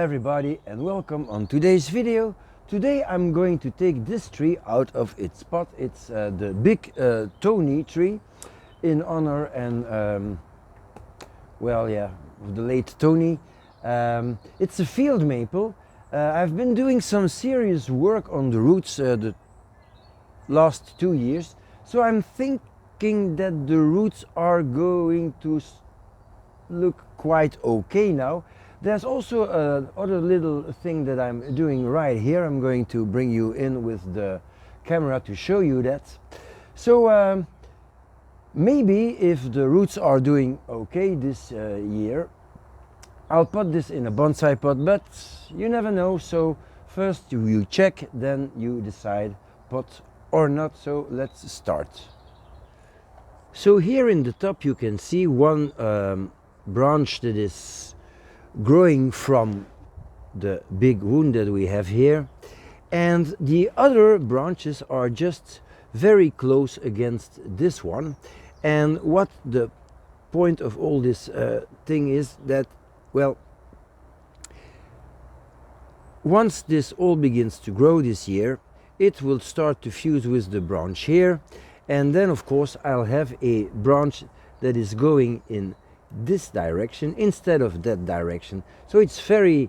everybody and welcome on today's video. Today I'm going to take this tree out of its pot. It's the big Tony tree in honor and of the late Tony. It's a field maple. I've been doing some serious work on the roots the last 2 years, so I'm thinking that the roots are going to look quite okay now. There's also other little thing that I'm doing right here. I'm going to bring you in with the camera to show you that. So maybe if the roots are doing okay this year, I'll put this in a bonsai pot, but you never know. So first you check, then you decide pot or not. So let's start. So here in the top you can see one branch that is growing from the big wound that we have here, and the other branches are just very close against this one. And what the point of all this thing is that, well, once this all begins to grow this year, it will start to fuse with the branch here, and then of course I'll have a branch that is going in this direction instead of that direction. So it's very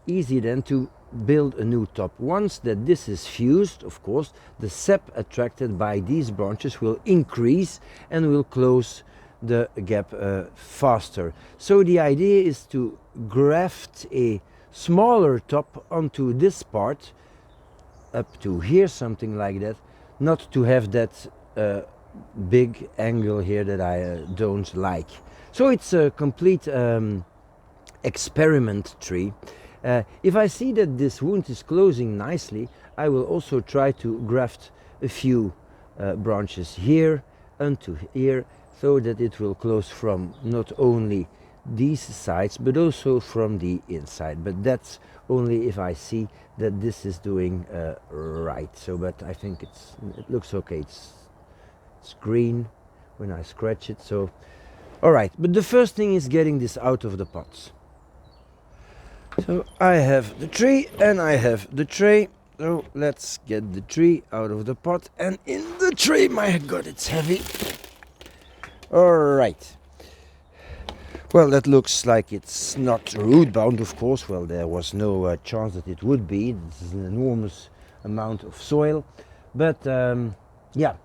easy then to build a new top. Once that this is fused, of course, the sap attracted by these branches will increase and will close the gap faster. So the idea is to graft a smaller top onto this part up to here, something like that, not to have that big angle here that I don't like. So it's a complete experiment tree. If I see that this wound is closing nicely, I will also try to graft a few branches here onto here, so that it will close from not only these sides but also from the inside. But that's only if I see that this is doing right. So, but I think it looks okay. It's green when I scratch it. So all right, but the first thing is getting this out of the pots. So I have the tree and I have the tray. So let's get the tree out of the pot and in the tray. My God, it's heavy. All right. Well, that looks like it's not root bound, of course. Well, there was no chance that it would be. This is an enormous amount of soil. But yeah.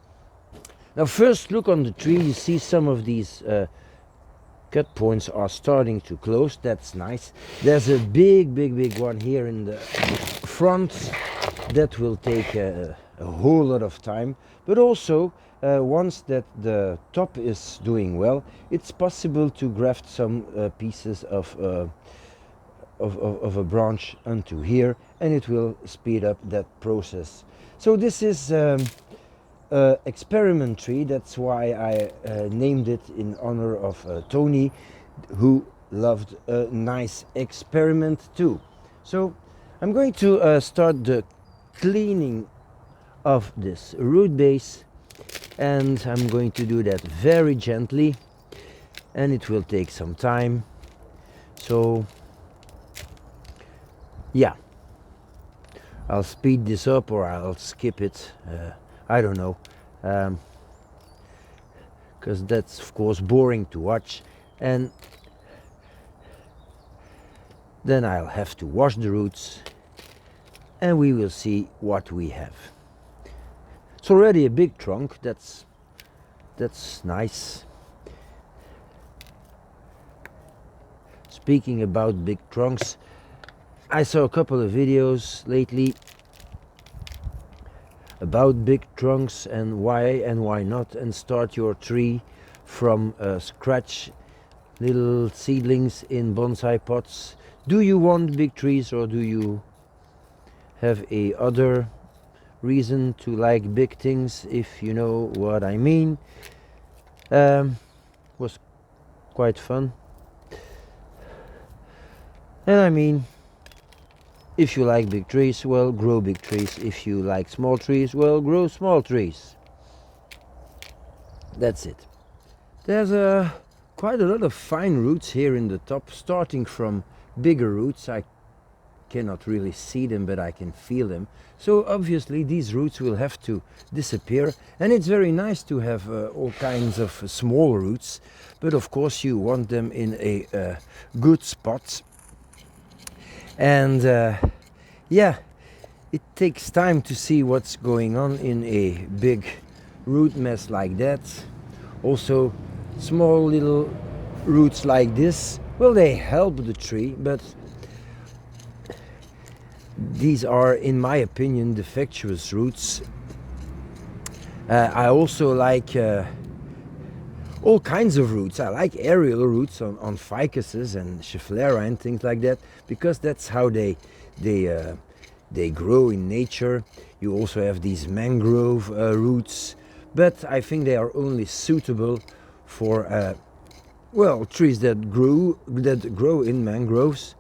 Now first look on the tree. You see some of these cut points are starting to close. That's nice. There's a big one here in the front that will take a whole lot of time. But also once that the top is doing well, it's possible to graft some pieces of a branch onto here, and it will speed up that process. So this is experiment tree. That's why I named it in honor of Tony, who loved a nice experiment too. So I'm going to start the cleaning of this root base, and I'm going to do that very gently, and it will take some time. So yeah, I'll speed this up or I'll skip it. I don't know, because that's of course boring to watch, and then I'll have to wash the roots and we will see what we have. It's already a big trunk. That's nice. Speaking about big trunks, I saw a couple of videos lately about big trunks and why not, and start your tree from scratch, little seedlings in bonsai pots. Do you want big trees, or do you have a other reason to like big things, if you know what I mean? Was quite fun. And I mean, if you like big trees, well, grow big trees. If you like small trees, well, grow small trees. That's it. There's quite a lot of fine roots here in the top, starting from bigger roots. I cannot really see them, but I can feel them. So obviously these roots will have to disappear, and it's very nice to have all kinds of small roots, but of course you want them in a good spot. And yeah, it takes time to see what's going on in a big root mass like that. Also, small little roots like this, well, they help the tree, but these are, in my opinion, defectuous roots. I also like all kinds of roots. I like aerial roots on ficuses and schefflera and things like that, because that's how they grow in nature. You also have these mangrove roots, but I think they are only suitable for well, trees that grow in mangroves.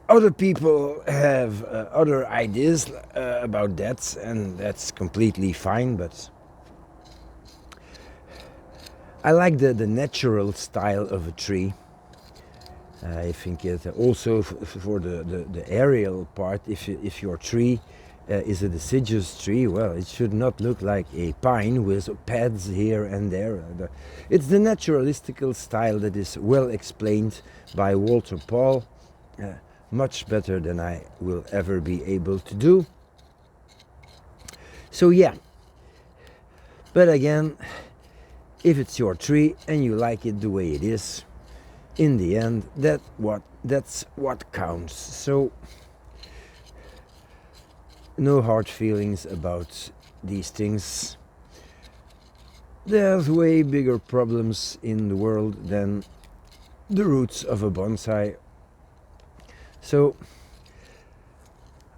Other people have other ideas about that, and that's completely fine, but I like the natural style of a tree. I think it also for the aerial part, if your tree is a deciduous tree, well, it should not look like a pine with pads here and there. It's the naturalistical style that is well explained by Walter Paul, much better than I will ever be able to do. So yeah, but again, if it's your tree and you like it the way it is, in the end, that's what counts. So no hard feelings about these things. There's way bigger problems in the world than the roots of a bonsai. So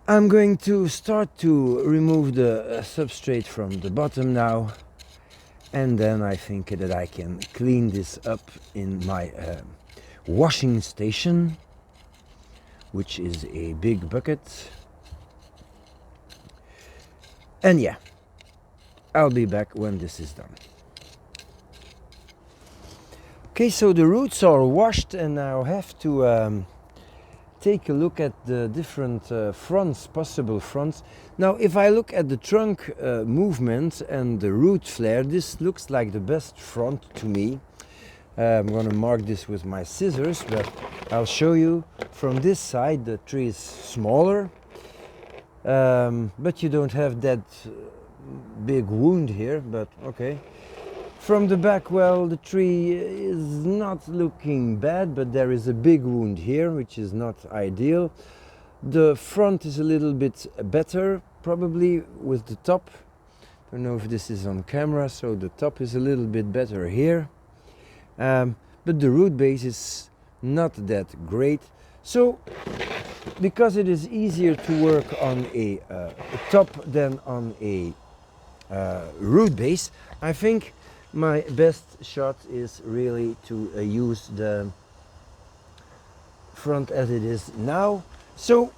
I'm going to start to remove the substrate from the bottom now, and then I think that I can clean this up in my washing station, which is a big bucket. And yeah, I'll be back when this is done. Okay, so the roots are washed, and I'll have to take a look at the different possible fronts. Now, if I look at the trunk movement and the root flare, this looks like the best front to me. I'm going to mark this with my scissors, but I'll show you. From this side the tree is smaller, but you don't have that big wound here, but okay. From the back, well, the tree is not looking bad, but there is a big wound here, which is not ideal. The front is a little bit better, probably, with the top. I don't know if this is on camera, so the top is a little bit better here. But the root base is not that great. So, because it is easier to work on a top than on a root base, I think my best shot is really to use the front as it is now. So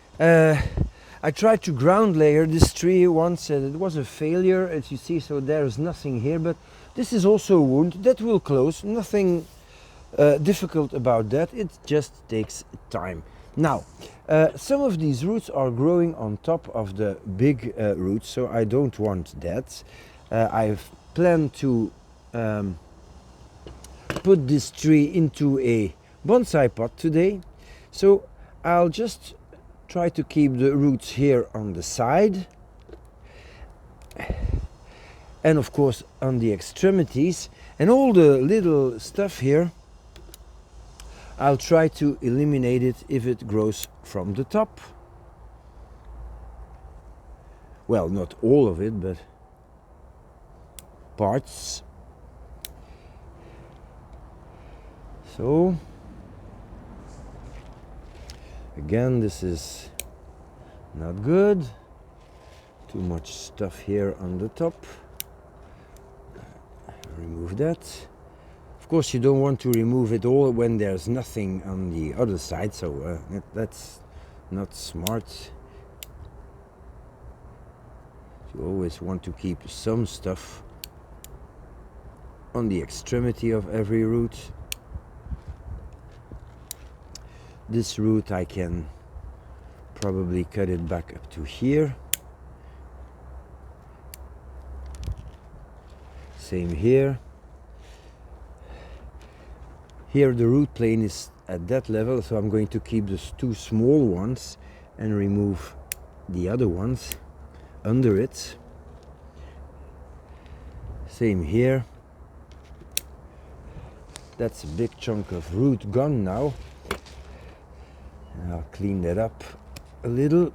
I tried to ground layer this tree once, and it was a failure, as you see. So there's nothing here, but this is also a wound that will close. Nothing difficult about that. It just takes time. Now, some of these roots are growing on top of the big roots, so I don't want that. I've planned to put this tree into a bonsai pot today, so I'll just try to keep the roots here on the side, and of course on the extremities, and all the little stuff here I'll try to eliminate it if it grows from the top. Well, not all of it, but parts. So again, this is not good. Too much stuff here on the top. Remove that. Of course, you don't want to remove it all when there's nothing on the other side, so that's not smart. You always want to keep some stuff on the extremity of every root. This root I can probably cut it back up to here. Same here. Here the root plane is at that level, so I'm going to keep those two small ones and remove the other ones under it. Same here. That's a big chunk of root gone now. And I'll clean that up a little.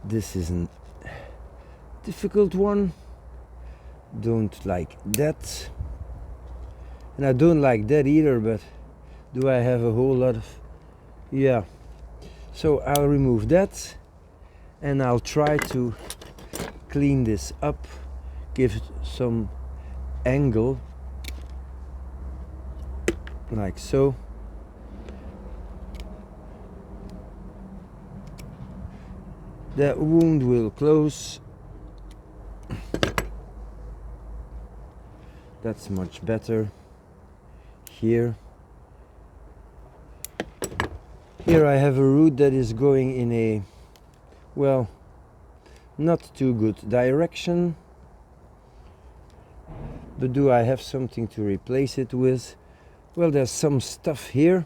This is a difficult one. Don't like that. And I don't like that either, but do I have a whole lot of... Yeah. So I'll remove that and I'll try to clean this up, give it some angle, like so. That wound will close. That's much better. Here I have a root that is going in a, well, not too good direction. But do I have something to replace it with? Well, there's some stuff here.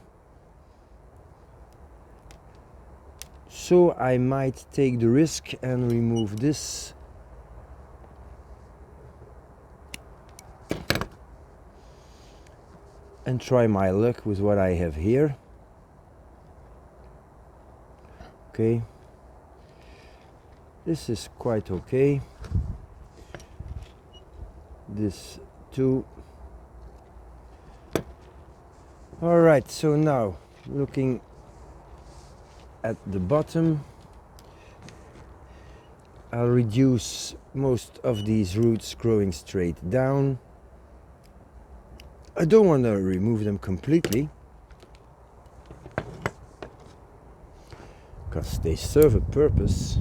So I might take the risk and remove this. And try my luck with what I have here. Okay. This is quite okay. This too. Alright, so now looking at the bottom, I'll reduce most of these roots growing straight down. I don't want to remove them completely because they serve a purpose.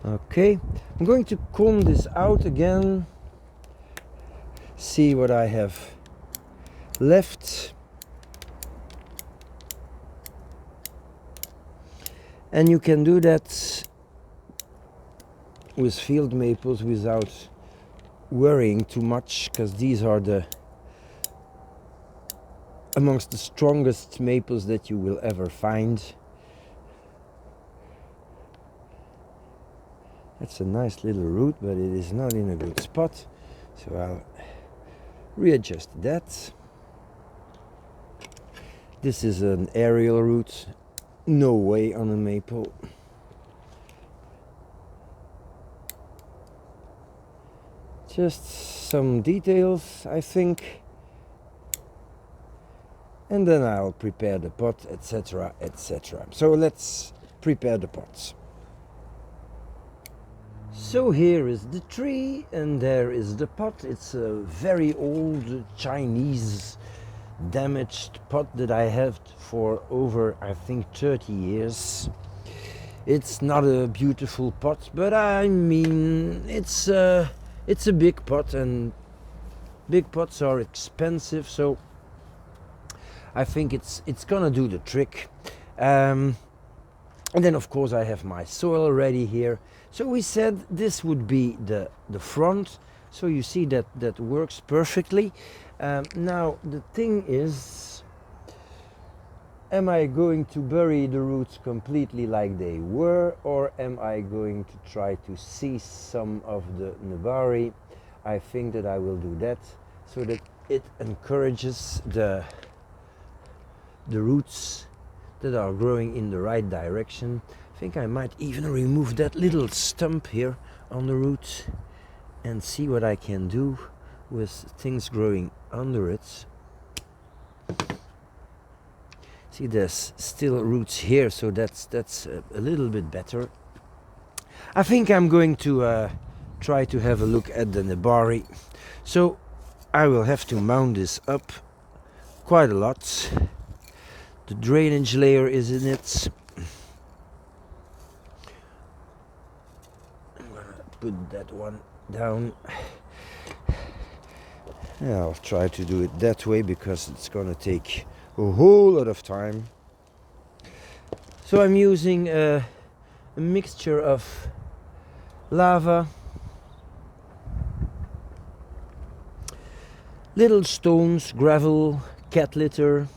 Okay, I'm going to comb this out again, see what I have left. And you can do that with field maples without worrying too much, because these are amongst the strongest maples that you will ever find. That's a nice little root, but it is not in a good spot, so I'll readjust that. This is an aerial root. No way on a maple. Just some details, I think. And then I'll prepare the pot, etc., etc. So let's prepare the pots. So here is the tree and there is the pot. It's a very old Chinese damaged pot that I have for over, I think, 30 years. It's not a beautiful pot, but I mean, it's a big pot, and big pots are expensive, so I think it's gonna do the trick. And then of course I have my soil ready here. So we said this would be the front, so you see that works perfectly. Now the thing is, am I going to bury the roots completely like they were, or am I going to try to seize some of the nebari? I think that I will do that, so that it encourages the roots that are growing in the right direction. I think I might even remove that little stump here on the root and see what I can do with things growing under it. See, there's still roots here, so that's a little bit better. I think I'm going to try to have a look at the nebari. So I will have to mount this up quite a lot. the drainage layer is in it. I'm gonna put that one down. Yeah, I'll try to do it that way because it's gonna take a whole lot of time. So I'm using a mixture of lava, little stones, gravel, cat litter,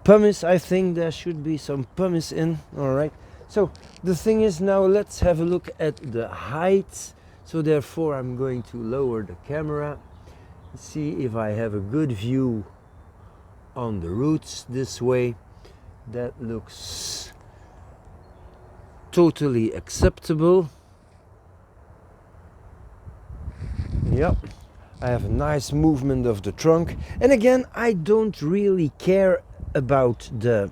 pumice. I think there should be some pumice in. Alright, so the thing is, now let's have a look at the height. So therefore I'm going to lower the camera, see if I have a good view on the roots this way. That looks totally acceptable. Yep, I have a nice movement of the trunk, and again, I don't really care about the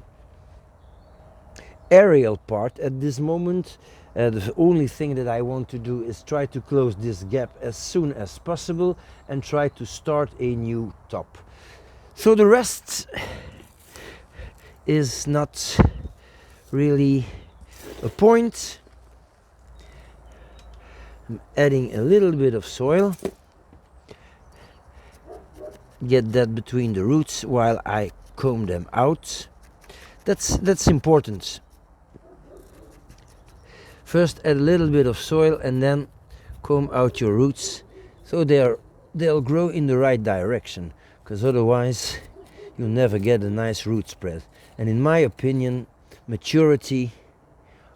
aerial part at this moment. The only thing that I want to do is try to close this gap as soon as possible and try to start a new top. So the rest is not really a point. I'm adding a little bit of soil. Get that between the roots while I comb them out. That's important. First add a little bit of soil and then comb out your roots so they'll grow in the right direction, because otherwise you'll never get a nice root spread. And in my opinion, maturity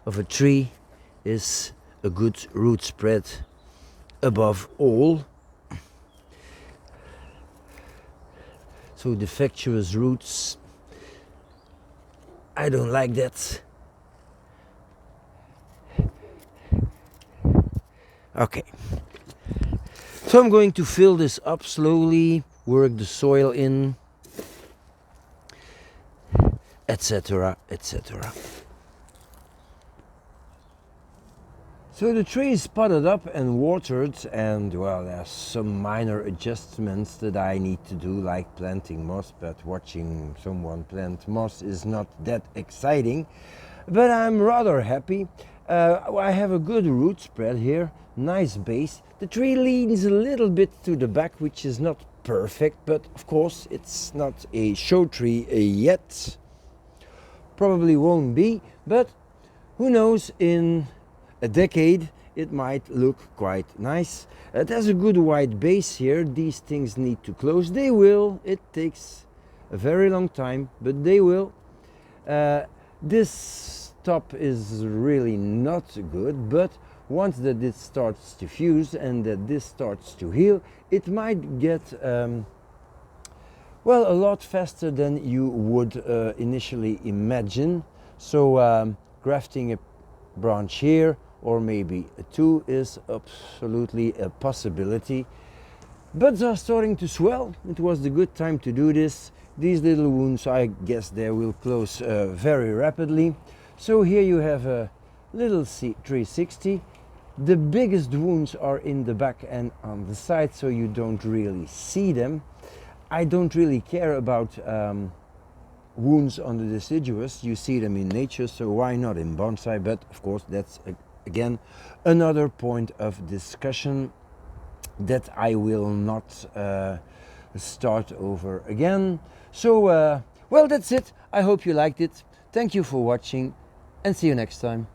of a tree is a good root spread above all. So defectuous roots, I don't like that. Okay, so I'm going to fill this up slowly, work the soil in, etc, etc. So the tree is potted up and watered, and well, there's some minor adjustments that I need to do, like planting moss, but watching someone plant moss is not that exciting. But I'm rather happy. I have a good root spread here, nice base. The tree leans a little bit to the back, which is not perfect, but of course it's not a show tree yet. Probably won't be, but who knows, in a decade it might look quite nice. There's a good wide base here. These things need to close. They will. It takes a very long time, but they will. This top is really not good, but once that this starts to fuse and that this starts to heal, it might get well, a lot faster than you would initially imagine. So grafting a branch here or maybe two is absolutely a possibility. Buds are starting to swell. It was the good time to do this. These little wounds, I guess they will close very rapidly. So here you have a little 360. The biggest wounds are in the back and on the side, so you don't really see them. I don't really care about wounds on the deciduous. You see them in nature, so why not in bonsai? But of course, that's again another point of discussion that I will not start over again. So well, that's it. I hope you liked it. Thank you for watching and see you next time.